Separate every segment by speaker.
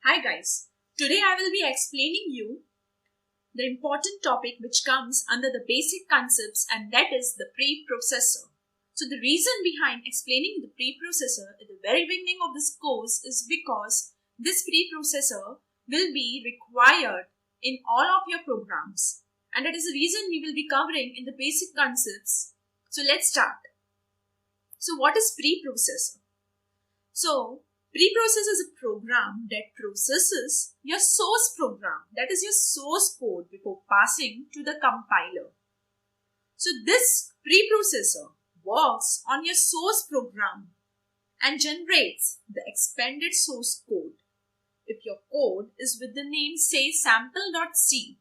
Speaker 1: Hi guys, today I will be explaining you the important topic which comes under the basic concepts, and that is the preprocessor. So the reason behind explaining the preprocessor at the very beginning of this course is because this preprocessor will be required in all of your programs, and that is the reason we will be covering in the basic concepts. So let's start. So what is preprocessor? So, preprocessor is a program that processes your source program, that is your source code, before passing to the compiler. So, this preprocessor works on your source program and generates the expanded source code. If your code is with the name, say, sample.c,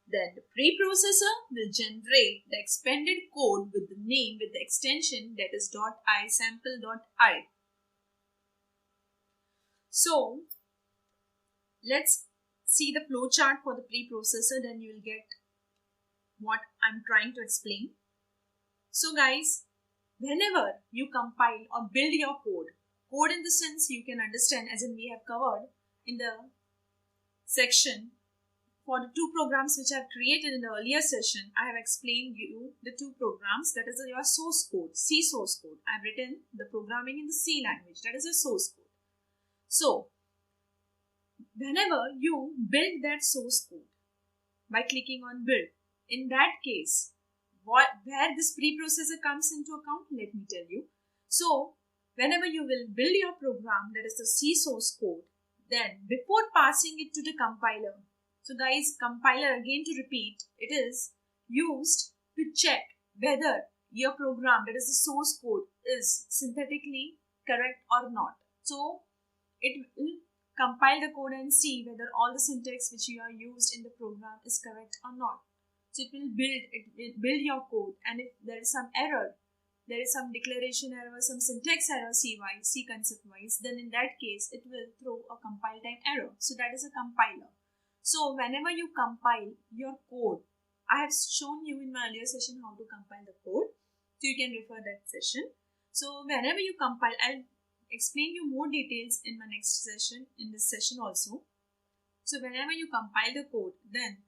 Speaker 1: then the preprocessor will generate the expanded code with the name with the extension that is .i sample.i. So, let's see the flowchart for the preprocessor, then you will get what I'm trying to explain. So guys, whenever you compile or build your code in the sense you can understand, as in we have covered in the section for the two programs which I have created in the earlier session, I have explained you the two programs, that is your source code, C source code. I have written the programming in the C language, that is your source code. So, whenever you build that source code by clicking on build, in that case, where this preprocessor comes into account, let me tell you. So, whenever you will build your program, that is the C source code, then before passing it to the compiler, so guys, compiler, again to repeat, it is used to check whether your program, that is the source code, is synthetically correct or not. So, it will compile the code and see whether all the syntax which you are used in the program is correct or not. So it will build your code, and if there is some error, there is some declaration error, some syntax error C concept wise, then in that case it will throw a compile time error. So that is a compiler. So whenever you compile your code, I have shown you in my earlier session how to compile the code, so you can refer that session. So whenever you compile, I'll explain you more details in my next session, in this session also. So whenever you compile the code, then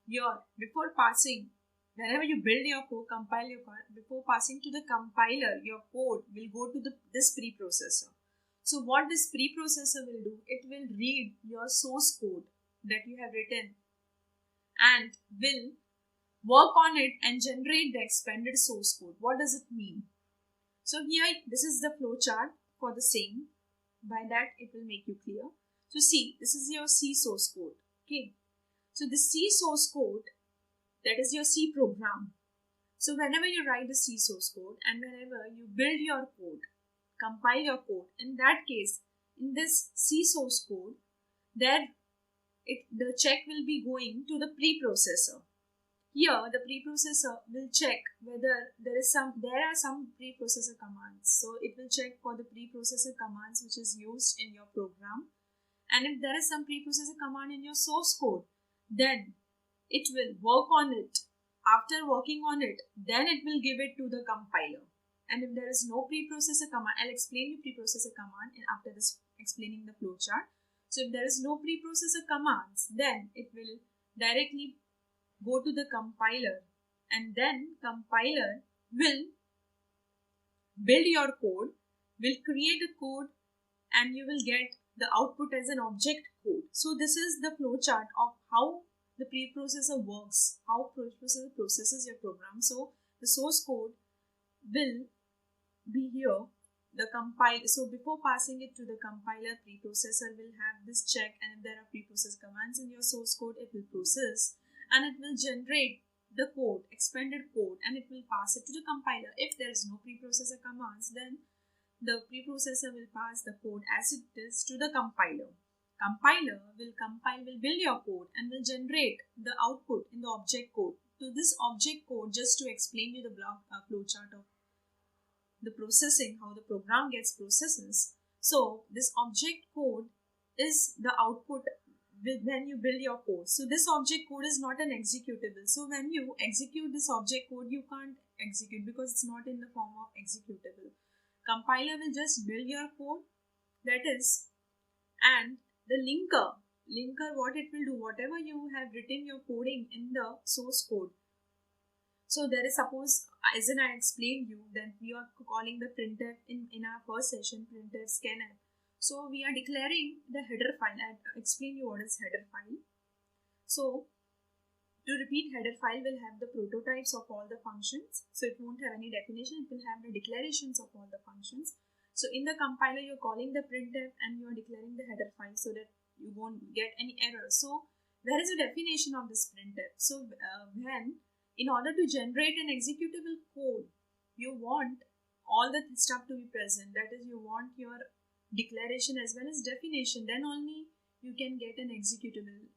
Speaker 1: whenever you build your code, compile your code, before passing to the compiler, your code will go to this preprocessor. So what this preprocessor will do, it will read your source code that you have written and will work on it and generate the expanded source code. What does it mean? So here, this is the flowchart for the same. By that, it will make you clear. So see, this is your C source code. Okay. So the C source code, that is your C program. So whenever you write the C source code and whenever you build your code, compile your code, in that case, in this C source code, the check will be going to the preprocessor. Here, the preprocessor will check whether there are some preprocessor commands. So it will check for the preprocessor commands which is used in your program. And if there is some preprocessor command in your source code, then it will work on it. After working on it, then it will give it to the compiler. And if there is no preprocessor command, I'll explain you preprocessor command after this explaining the flowchart. So if there is no preprocessor commands, then it will directly go to the compiler, and then compiler will build your code, will create a code, and you will get the output as an object code. So this is the flowchart of how the preprocessor works, how preprocessor processes your program. So the source code will be here. So before passing it to the compiler, preprocessor will have this check, and if there are preprocessor commands in your source code, it will process and it will generate the code, expanded code, and it will pass it to the compiler. If there is no preprocessor commands, then the preprocessor will pass the code as it is to the compiler. Compiler will build your code and will generate the output in the object code. To this object code, just to explain you the flowchart of the processing, how the program gets processes. So this object code is the output when you build your code. So this object code is not an executable. So when you execute this object code, you can't execute because it's not in the form of executable. Compiler will just build your code, that is, and The linker, what it will do, whatever you have written your coding in the source code. So there is, suppose, as in I explained you, that we are calling the printf in our first session, printf scanf. So we are declaring the header file. I explain you what is header file. So to repeat, header file will have the prototypes of all the functions. So it won't have any definition. It will have the declarations of all the functions. So in the compiler, you're calling the printf and you're declaring the header file so that you won't get any errors. So where is the definition of this printf? So when, in order to generate an executable code, you want all the stuff to be present. That is, you want your declaration as well as definition. Then only you can get an executable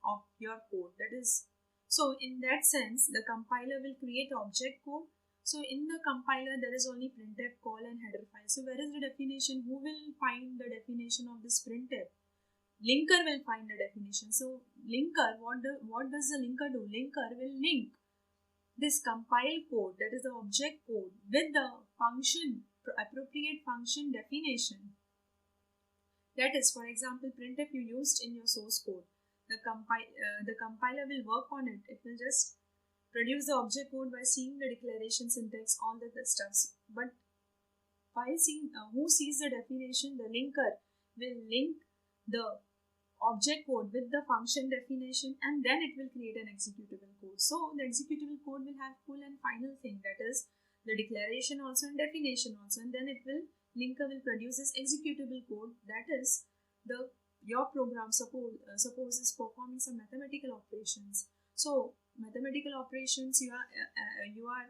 Speaker 1: of your code. That is, so in that sense, the compiler will create object code. So in the compiler, there is only printf call and header file. So where is the definition? Who will find the definition of this printf? Linker will find the definition. So linker, what does the linker do? Linker will link this compile code, that is the object code, with the function, appropriate function definition. That is, for example, printf you used in your source code. The compiler will work on it. It will just produce the object code by seeing the declaration syntax, all the stuffs. But while seeing who sees the definition, the linker will link the object code with the function definition, and then it will create an executable code. So the executable code will have full and final thing, that is the declaration also and definition also, and then linker will produce this executable code. That is, your program suppose is performing some mathematical operations. So mathematical operations, you are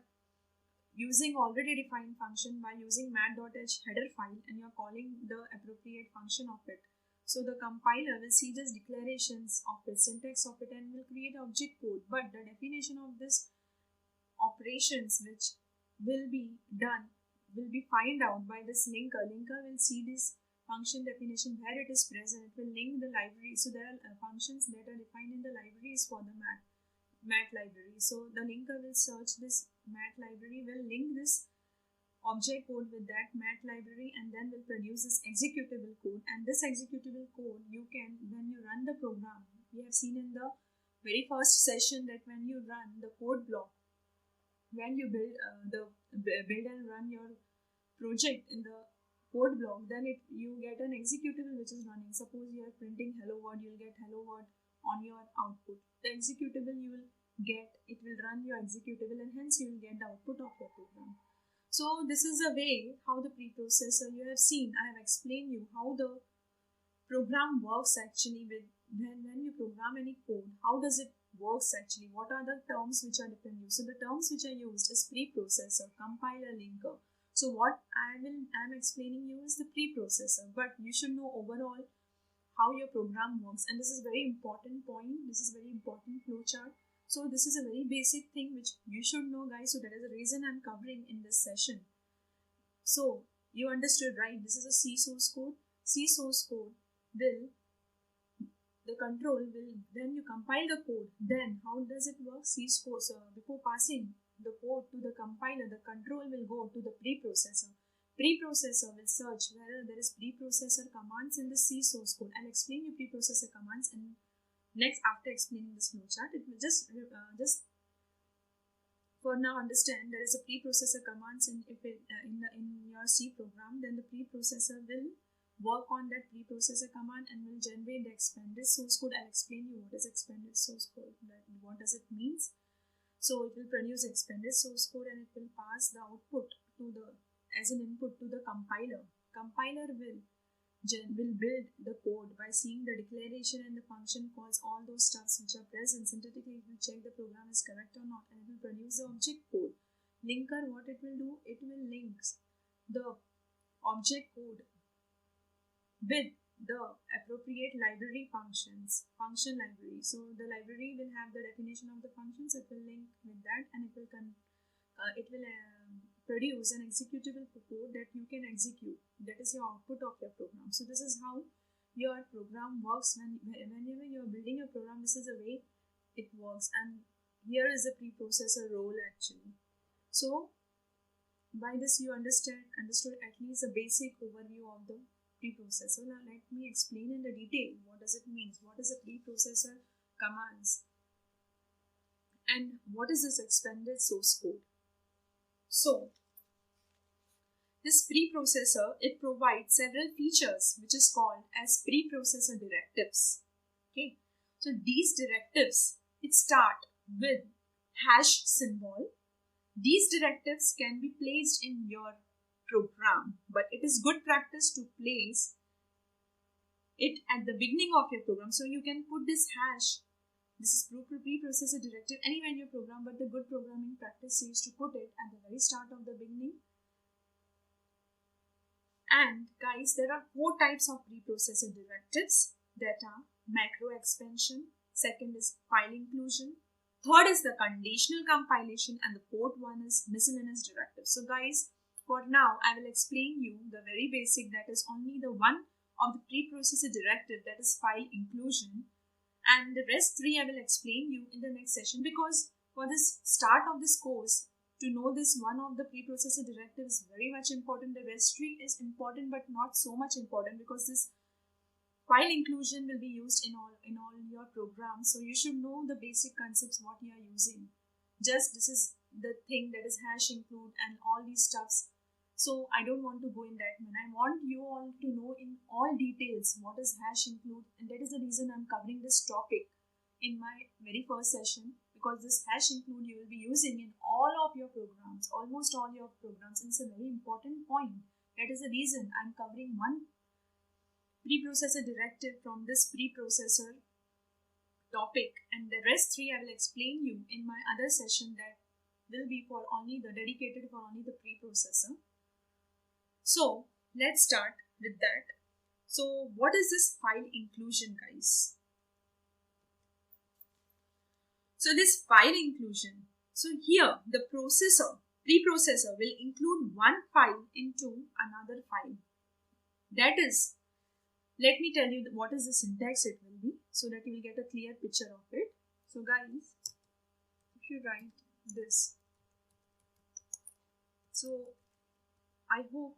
Speaker 1: using already defined function by using mat.h header file, and you are calling the appropriate function of it. So the compiler will see just declarations of it, syntax of it, and will create object code. But the definition of this operations which will be done will be find out by this linker. Linker will see this function definition where it is present. It will link the library. So there are functions that are defined in the libraries for the mat library. So the linker will search this mat library, will link this object code with that mat library, and then will produce this executable code. And this executable code, you can, when you run the program, we have seen in the very first session that when you run the code block, when you build and run your project in the code block, then you get an executable which is running. Suppose you are printing hello world, you'll get hello world on your output. The executable you will get, it will run your executable, and hence you will get the output of your program. So this is a way how the preprocessor, you have seen, I have explained you how the program works actually with when you program any code. How does it works actually? What are the terms which are different used? So the terms which are used is preprocessor, compiler, linker. So what I am explaining you is the preprocessor, but you should know overall how your program works. And this is a very important point. This is a very important flowchart. So this is a very basic thing which you should know, guys. So that is the reason I'm covering in this session. So you understood, right? This is a C source code. C source code will, the control will, when you compile the code, then how does it work? C source, before passing the code to the compiler, the control will go to the preprocessor. Preprocessor will search whether there is preprocessor commands in the C source code. I'll explain you preprocessor commands in next after explaining this flowchart. It will just for now understand there is a preprocessor commands in your C program. Then the preprocessor will work on that preprocessor command and will generate the expanded source code. I'll explain you what is expanded source code, what does it means. So it will produce expanded source code and it will pass the output to the as an input to the compiler. Compiler will build the code by seeing the declaration and the function calls, all those stuffs which are present. Synthetically, it will check the program is correct or not, and it will produce the object code. Linker, what it will do? It will link the object code with the appropriate library function library. So the library will have the definition of the functions. It will link with that, and it will produce an executable code that you can execute. That is your output of your program. So this is how your program works. Whenever you are building a program, this is the way it works. And here is the preprocessor role actually. So by this you understood at least a basic overview of the preprocessor. Now let me explain in the detail what does it mean, what is a preprocessor commands, and what is this expanded source code. So this preprocessor, it provides several features which is called as preprocessor directives. Okay, so these directives, it start with hash symbol. These directives can be placed in your program, but it is good practice to place it at the beginning of your program. So you can put this hash, this is preprocessor directive, anywhere in your program, but the good programming practice is to put it at the very start of the beginning. And guys, there are 4 types of preprocessor directives that are macro expansion, second is file inclusion, third is the conditional compilation, and the fourth one is miscellaneous directive. So guys, for now I will explain you the very basic, that is only the one of the preprocessor directive, that is file inclusion, and the rest 3 I will explain you in the next session, because for this start of this course, to know this one of the preprocessor directive is very much important. The rest 3 is important but not so much important, because this file inclusion will be used in all your programs. So you should know the basic concepts what you are using. Just this is the thing, that is hash include and all these stuffs. So I don't want to go in that man. I want you all to know in all details what is hash include, and that is the reason I'm covering this topic in my very first session, because this hash include you will be using in all of your programs, almost all your programs, and it's a very important point. That is the reason I'm covering one preprocessor directive from this preprocessor topic, and the rest 3 I will explain you in my other session that will be for only the dedicated for only the preprocessor. So let's start with that. So what is this file inclusion, guys? So this file inclusion, so here the preprocessor will include one file into another file. That is, let me tell you what is the syntax it will be, so that you will get a clear picture of it. So guys, if you write this, so I hope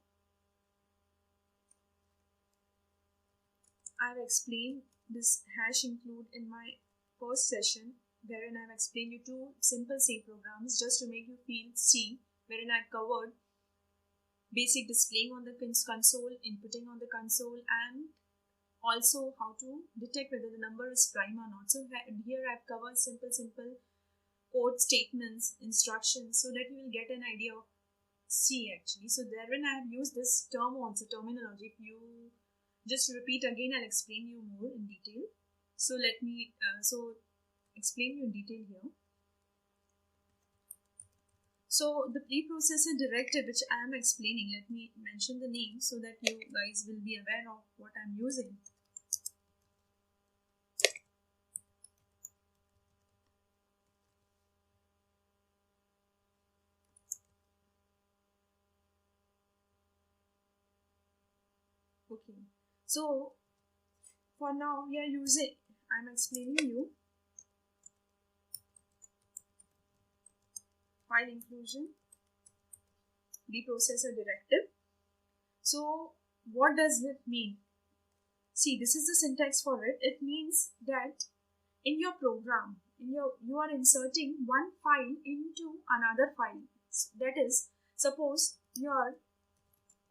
Speaker 1: I have explained this hash include in my first session, wherein I have explained you 2 simple C programs just to make you feel C, wherein I have covered basic displaying on the console, inputting on the console, and also how to detect whether the number is prime or not. So here I have covered simple code statements, instructions, so that you will get an idea of C actually. So therein I have used this term also, terminology. If you just repeat again, I'll explain you more in detail. So let me explain you in detail here. So the preprocessor directive which I am explaining, let me mention the name so that you guys will be aware of what I'm using. Okay, so for now we are using, I'm explaining you file inclusion preprocessor directive. So what does it mean? See, this is the syntax for it. It means that in your program, you are inserting one file into another file. That is, suppose your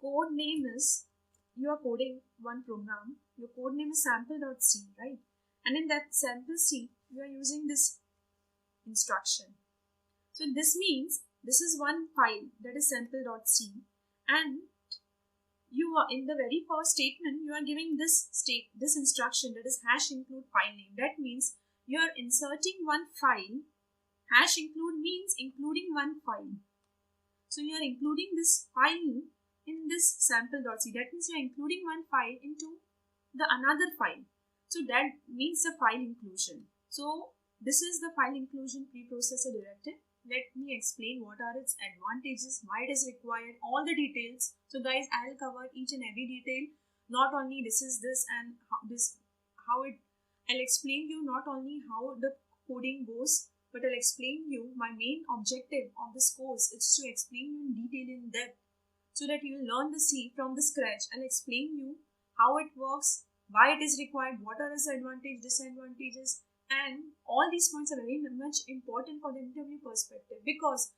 Speaker 1: code name is, you are coding one program, your code name is sample.c, right? And in that sample C, you are using this instruction. So this means this is one file, that is sample.c, and you are in the very first statement, you are giving this instruction, that is hash include file name. That means you are inserting one file. Hash include means including one file. So you are including this file in this sample.c. That means you are including one file into the another file. So that means the file inclusion. So this is the file inclusion preprocessor directive. Let me explain what are its advantages, why it is required, all the details. So guys, I will cover each and every detail. Not only this is this and how it, I'll explain you not only how the coding goes, but I'll explain you my main objective of this course is to explain you in detail, in depth, so that you will learn the C from the scratch. I'll explain you how it works, why it is required, what are its advantages, disadvantages, and all these points are very much important for the interview perspective, because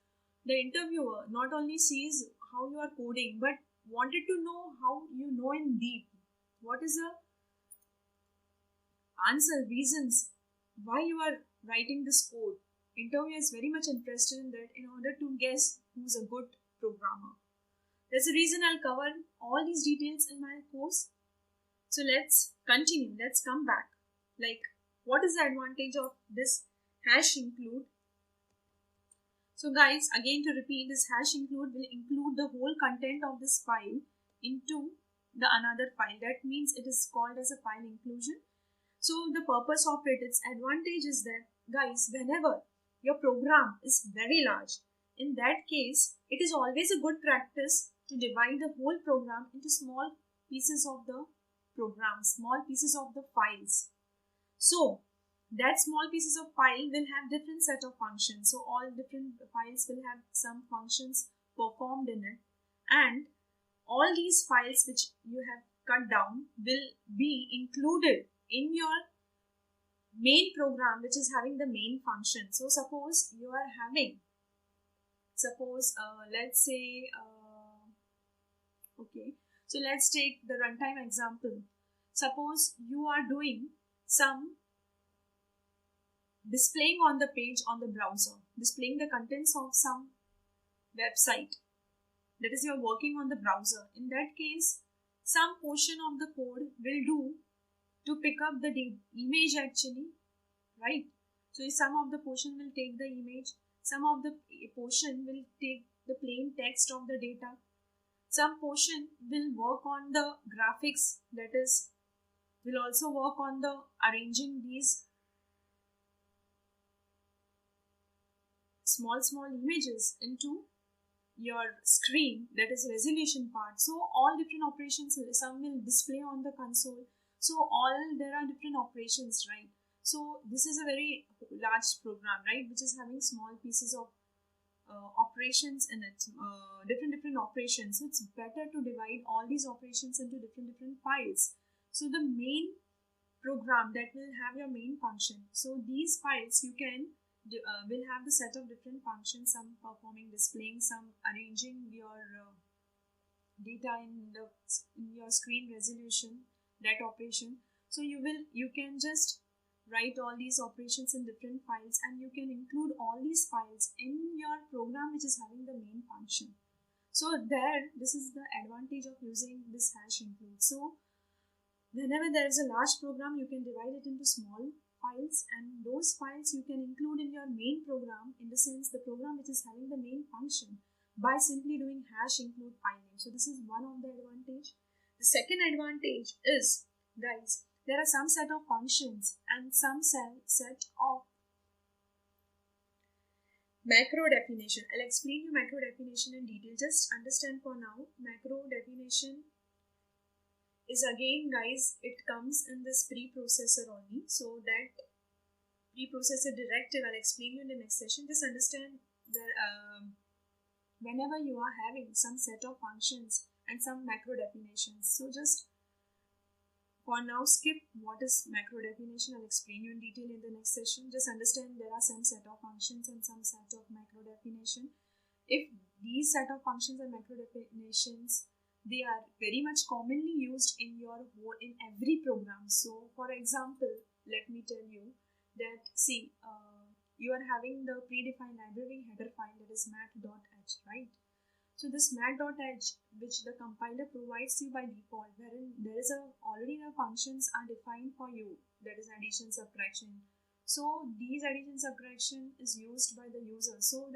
Speaker 1: the interviewer not only sees how you are coding but wanted to know how you know in deep. What is the answer, reasons why you are writing this code? Interviewer is very much interested in that in order to guess who's a good programmer. There's a reason I'll cover all these details in my course. So let's continue. Let's come back. Like, what is the advantage of this hash include? So guys, again to repeat, this hash include will include the whole content of this file into the another file. That means it is called as a file inclusion. So the purpose of it, its advantage is that, guys, whenever your program is very large, in that case, it is always a good practice to divide the whole program into small pieces of the program, small pieces of the files. So that small pieces of file will have different set of functions. So all different files will have some functions performed in it, and all these files which you have cut down will be included in your main program, which is having the main function. So suppose you are having, let's say, okay, so let's take the runtime example. Suppose you are doing some displaying on the page on the browser, displaying the contents of some website. That is, you're working on the browser. In that case, some portion of the code will do to pick up the image actually, right? So some of the portion will take the image, some of the portion will take the plain text of the data, some portion will work on the graphics, that is, will also work on the arranging these small images into your screen, that is resolution part. So all different operations, some will display on the console. So there are different operations, right? So this is a very large program, right, which is having small pieces of operations in it, different operations. So it's better to divide all these operations into different files. So the main program that will have your main function. So these files you can will have the set of different functions, some performing, displaying, some arranging your data in your screen resolution, that operation. So you can just write all these operations in different files, and you can include all these files in your program which is having the main function. So this is the advantage of using this hash include. So whenever there is a large program, you can divide it into small files, and those files you can include in your main program, in the sense the program which is having the main function, by simply doing hash include file name. So this is one of the advantage. The second advantage is, guys, there are some set of functions and some set of macro definition. I'll explain you macro definition in detail. Just understand for now, macro definition is, again, guys, it comes in this preprocessor only. So that preprocessor directive I'll explain you in the next session. Just understand that whenever you are having some set of functions and some macro definitions, so just for now skip what is macro definition. I'll explain you in detail in the next session. Just understand there are some set of functions and some set of macro definition. If these set of functions and macro definitions, they are very much commonly used in every program. So for example, let me tell you that, see, you are having the predefined library header file, that is mat.h, right? So this mat.h, which the compiler provides you by default, wherein there is already the functions are defined for you, that is addition, subtraction. So these addition, subtraction is used by the user. So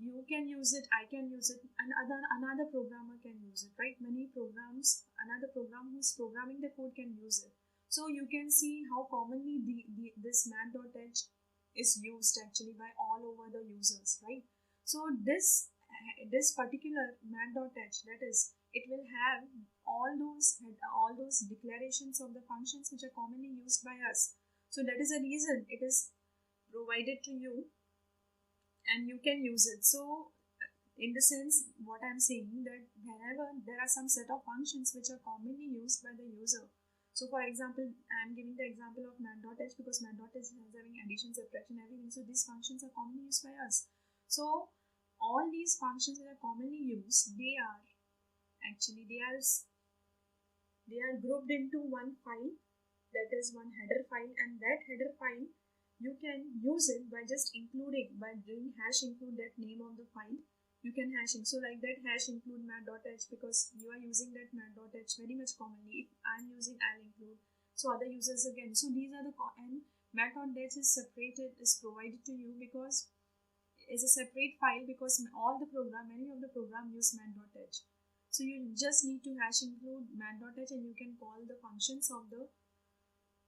Speaker 1: you can use it, I can use it, and another programmer can use it, right? Many programs, another program who's programming the code can use it. So you can see how commonly this mat.h is used actually by all over the users, right? So this particular mat.h, that is, it will have all those declarations of the functions which are commonly used by us. So that is the reason it is provided to you, and you can use it. So In the sense, what I'm saying, that whenever there are some set of functions which are commonly used by the user. So for example, I'm giving the example of mat.h because mat.h is having addition, subtraction, everything. So these functions are commonly used by us. So all these functions that are commonly used, they are grouped into one file, that is one header file, and that header file you can use it by just including, by doing hash include that name of the file. You can hashing, so like that hash include mat.h because you are using that mat.h very much commonly. If I'm using, I'll include, so other users again. So these are the and mat.h is separated, is provided to you because is a separate file, because many of the program use mat.h. So you just need to hash include mat.h and you can call the functions of the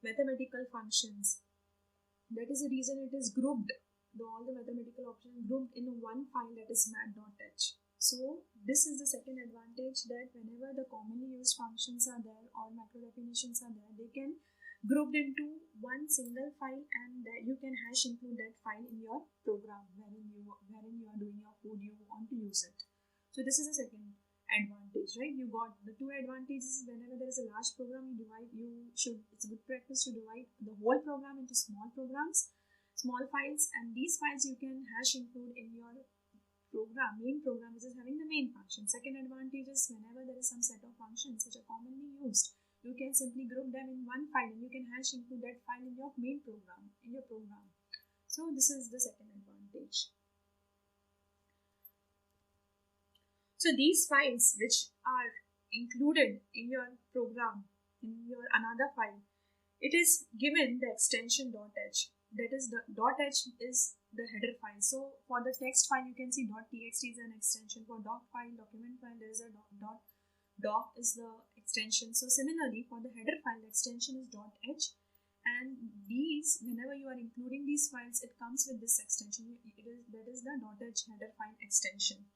Speaker 1: mathematical functions. That is the reason it is grouped, all the mathematical options grouped in one file, that is mat.h. So this is the second advantage, that whenever the commonly used functions are there or macro definitions are there, they can grouped into one single file, and that you can hash include that file in your program wherein you are doing your code, you want to use it. So this is the second advantage, right? You got the two advantages. Whenever there is a large program, it's a good practice to divide the whole program into small programs, small files, and these files you can hash include in your main program, which is having the main function. Second advantage is whenever there is some set of functions which are commonly used, you can simply group them in one file and you can hash include that file in your main program, So this is the second advantage. So these files which are included in your program, in your another file, it is given the extension .h. That is the .h is the header file. So for the text file, you can see .txt is an extension. For doc file, document file, there is a doc is the extension. So similarly, for the header file, the extension is .h. And these, whenever you are including these files, it comes with this extension. That is the .h header file extension.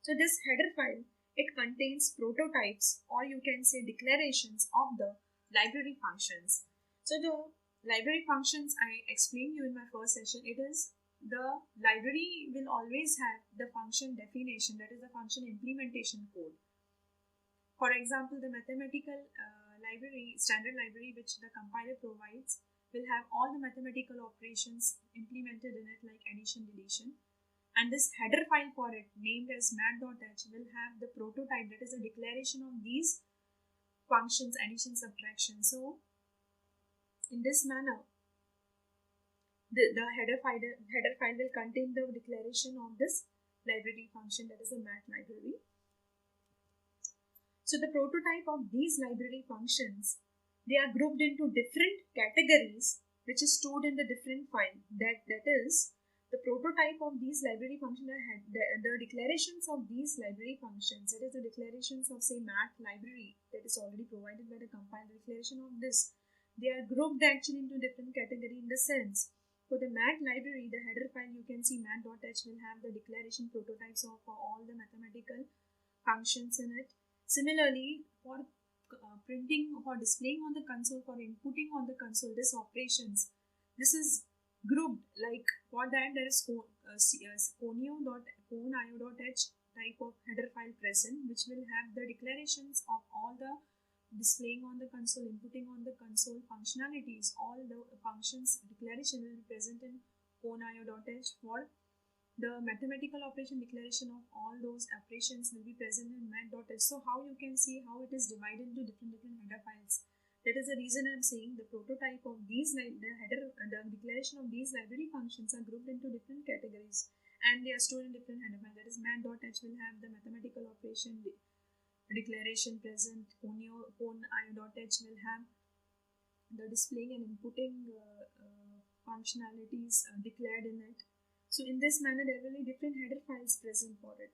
Speaker 1: So this header file, it contains prototypes, or you can say declarations of the library functions. So the library functions I explained you in my first session, it is the library will always have the function definition, that is the function implementation code. For example, the mathematical standard library which the compiler provides will have all the mathematical operations implemented in it, like addition, deletion. And this header file for it, named as mat.h, will have the prototype, that is a declaration of these functions, addition, subtraction. So in this manner, the header file will contain the declaration of this library function, that is a mat library. So the prototype of these library functions, they are grouped into different categories which is stored in the different file. That is, the prototype of these library functions, the declarations of these library functions, that is the declarations of say mat library that is already provided by the compiler, declaration of this, they are grouped actually into different category in the sense. For the mat library, the header file, you can see mat.h will have the declaration prototypes of all the mathematical functions in it. Similarly, for printing or displaying on the console, for inputting on the console, this operations, this is grouped. Like for that, there is conio.h type of header file present, which will have the declarations of all the displaying on the console, inputting on the console functionalities. All the functions declaration will be present in conio.h. For the mathematical operation, declaration of all those operations will be present in mat.h. So how you can see how it is divided into different header files. That is the reason I am saying the prototype of these, the declaration of these library functions are grouped into different categories and they are stored in different header files. That is mat.h will have the mathematical operation declaration present. conio.h will have the displaying and inputting functionalities declared in it. So in this manner, there will be different header files present for it.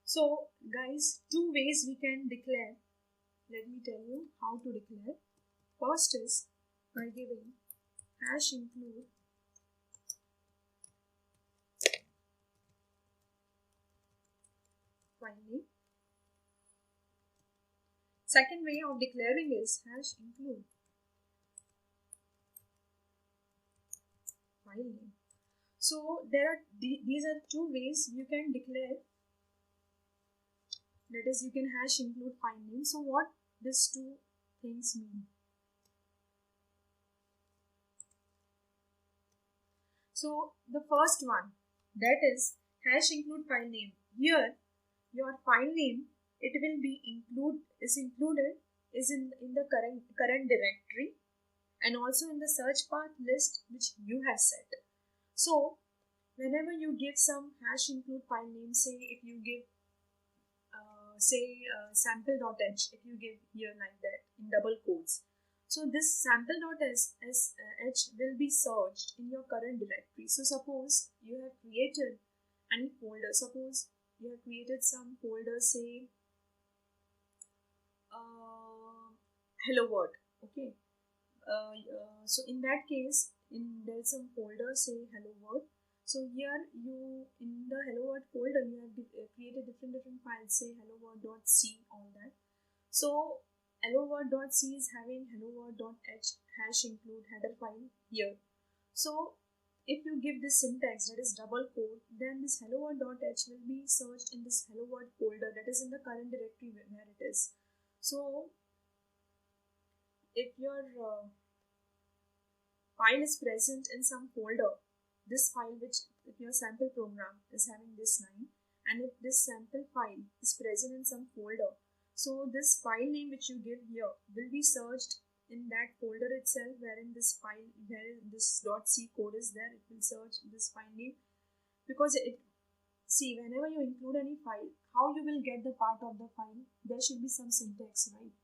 Speaker 1: So guys, two ways we can declare. Let me tell you how to declare. First is by giving hash include file name. Second way of declaring is hash include file name. So there are these are two ways you can declare, that is, you can hash include file name. So what these two things mean? So the first one, that is hash include file name. Here your file name, it will be included is in the current directory, and also in the search path list which you have set. So whenever you give some hash include file name, say if you give sample.h, if you give here like that in double quotes, so this sample.h will be searched in your current directory. So suppose you have created any folder, suppose you have created some folder, say hello world, okay. So in that case, there's some folder, say hello world. So here you, in the hello world folder, you have created different files, say hello world.c, all that. So hello world.c is having hello world.h hash include header file here. So if you give this syntax, that is double quote, then this hello world.h will be searched in this hello world folder, that is in the current directory where it is. So if your file is present in some folder, this file, which if your sample program is having this line, and if this sample file is present in some folder, so this file name which you give here will be searched in that folder itself, wherein this file, where this .c code is there, it will search this file name. Because it, see, whenever you include any file, how you will get the part of the file, there should be some syntax, right?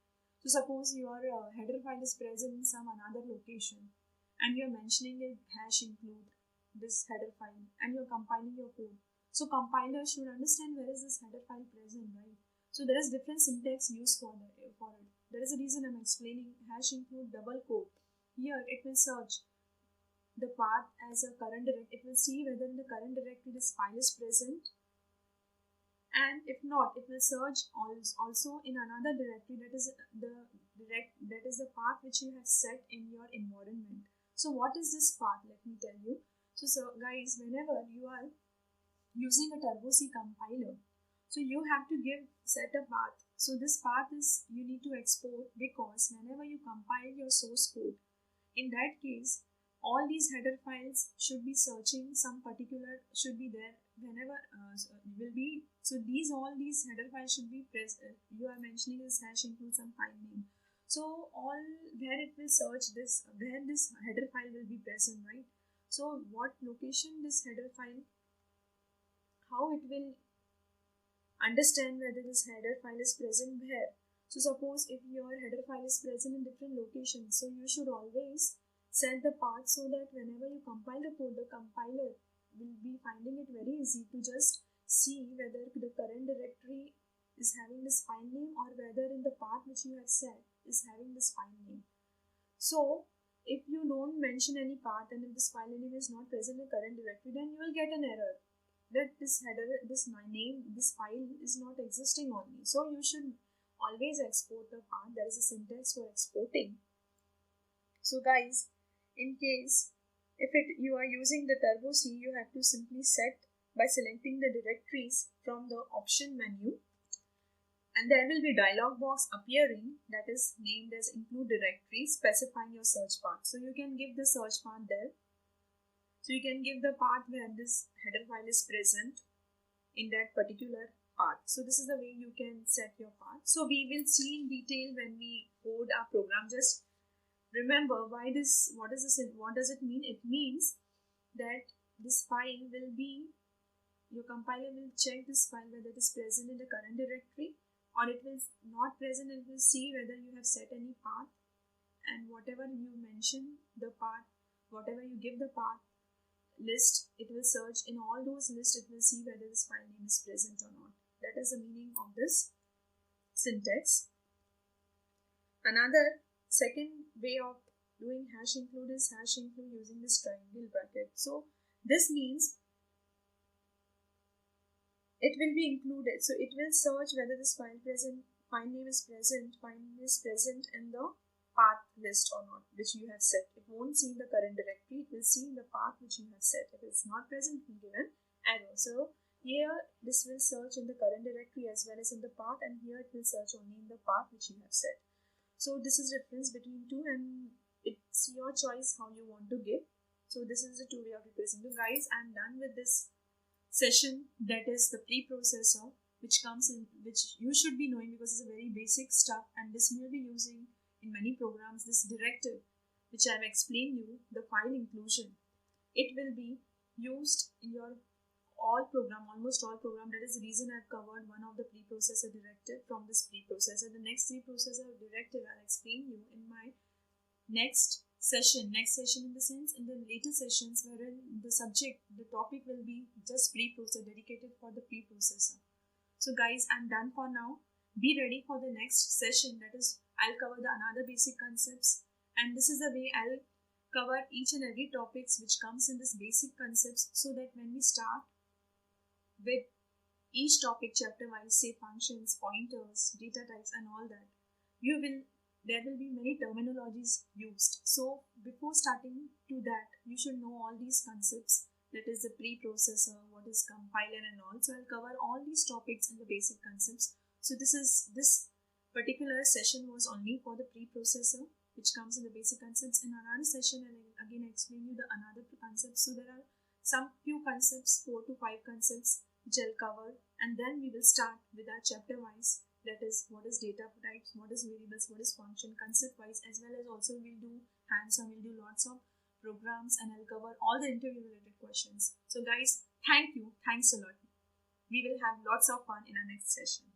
Speaker 1: So suppose your header file is present in some another location, and you're mentioning it hash include this header file, and you're compiling your code. So compiler should understand where is this header file present, right? So there is different syntax used for it. There is a reason I'm explaining hash include double quote. Here it will search the path as a current directory. It will see whether in the current directory this file is present, and if not, it will search also in another directory, that is the path which you have set in your environment. So what is this path? Let me tell you. So guys, whenever you are using a Turbo C compiler, so you have to set a path. So this path is you need to export, because whenever you compile your source code, in that case, all these header files should be searching some particular, should be there whenever will be. So all these header files should be present. You are mentioning this hash include some file name. So all where it will search this, where this header file will be present, right? So what location this header file, how it will understand whether this header file is present where. So suppose if your header file is present in different locations, so you should always set the path so that whenever you compile the code, the compiler will be finding it very easy to just see whether the current directory is having this file name, or whether in the path which you have set is having this file name. So if you don't mention any path, and if this file name is not present in the current directory, then you will get an error that this header, this name, this file is not existing only. So you should always export the path. There is a syntax for exporting. So guys, in case if you are using the Turbo C, you have to simply set by selecting the directories from the option menu, and there will be dialog box appearing that is named as include directory, specifying your search path. So you can give the search path there. So you can give the path where this header file is present in that particular path. So this is the way you can set your path. So we will see in detail when we code our program. Just remember what does it mean? It means that this file will be, your compiler will check this file whether it is present in the current directory, or it will not present. It will see whether you have set any path, and whatever you mention the path, whatever you give the path list, it will search in all those lists. It will see whether this file name is present or not. That is the meaning of this syntax. Another second way of doing hash include is hash include using this triangle bracket. So this means it will be included. So it will search whether this file name is present in the path list or not, which you have set. It won't see in the current directory, it will see in the path which you have set. If it's not present, it will give an error. So here this will search in the current directory as well as in the path, and here it will search only in the path which you have set. So this is difference between two, and it's your choice how you want to give. So this is the two way of representing. Guys, I'm done with this session, that is the preprocessor, which comes in, which you should be knowing because it's a very basic stuff, and this will be using in many programs. This directive which I have explained you, the file inclusion, it will be used in your almost all program. That is the reason I've covered one of the preprocessor directive from this preprocessor. The next preprocessor directive I'll explain you in my next session in the sense in the later sessions, wherein the topic will be just preprocessor, dedicated for the preprocessor. So guys, I'm done for now. Be ready for the next session, that is I'll cover the another basic concepts, and this is the way I'll cover each and every topics which comes in this basic concepts, so that when we start with each topic chapter wise, say functions, pointers, data types and all that, there will be many terminologies used. So before starting to that, you should know all these concepts, that is the preprocessor, what is compiler and all. So I'll cover all these topics in the basic concepts. So this particular session was only for the preprocessor, which comes in the basic concepts. In another session, I'll again explain you the another concepts. So there are some few concepts, 4 to 5 concepts, which I'll cover, and then we will start with our chapter wise, that is what is data types, what is variables, what is function, concept wise, as well as also we'll do hands-on, we'll do lots of programs, and I'll cover all the interview related questions. So guys, thank you, thanks a lot. We will have lots of fun in our next session.